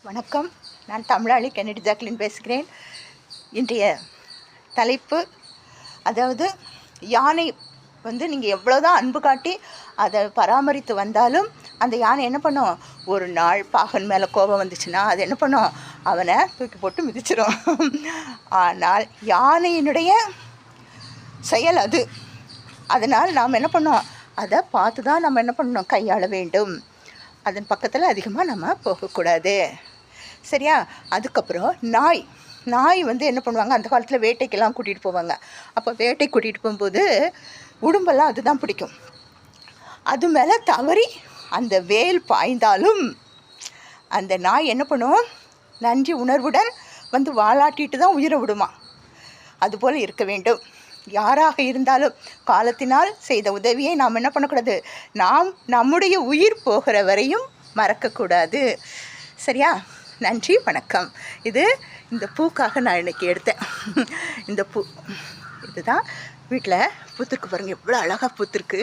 வணக்கம். நான் தமிழாளி Kennedy Jacqueline பேசுகிறேன். இன்றைய தலைப்பு, அதாவது யானை நீங்கள் எவ்வளோதான் அன்பு காட்டி அதை பராமரித்து வந்தாலும் அந்த யானை என்ன பண்ணும், ஒரு நாள் பாகன் மேலே கோபம் வந்துச்சுன்னா அது என்ன பண்ணும், அவனை தூக்கி போட்டு மிதிச்சிடும். ஆனால் யானையினுடைய செயல் அது. அதனால் நாம் என்ன பண்ணோம், அதை பார்த்து தான் நம்ம என்ன பண்ணணும், கையாள வேண்டும். அதன் பக்கத்தில் அதிகமாக நம்ம போகக்கூடாது, சரியா? அதுக்கப்புறம் நாய் என்ன பண்ணுவாங்க, அந்த காலத்தில் வேட்டைக்கெல்லாம் கூட்டிகிட்டு போவாங்க. அப்போ வேட்டை கூட்டிகிட்டு போகும்போது உடம்பெல்லாம் அதுதான் பிடிக்கும். அது மேலே தவறி அந்த வேல் பாய்ந்தாலும் அந்த நாய் என்ன பண்ணும், நன்றி உணர்வுடன் வாலாட்டிட்டு தான் உயிரை விடுமா. அதுபோல் இருக்க வேண்டும். யாராக இருந்தாலும் காலத்தினால் செய்த உதவியை நாம் என்ன பண்ணக்கூடாது, நாம் நம்முடைய உயிர் போகிற வரையும் மறக்கக்கூடாது, சரியா? நன்றி, வணக்கம். இந்த பூக்காக நான் இன்றைக்கி எடுத்தேன். இந்த பூ இதுதான் வீட்டில் பூத்துருக்கு பாருங்கள், எவ்வளோ அழகாக பூத்துருக்கு.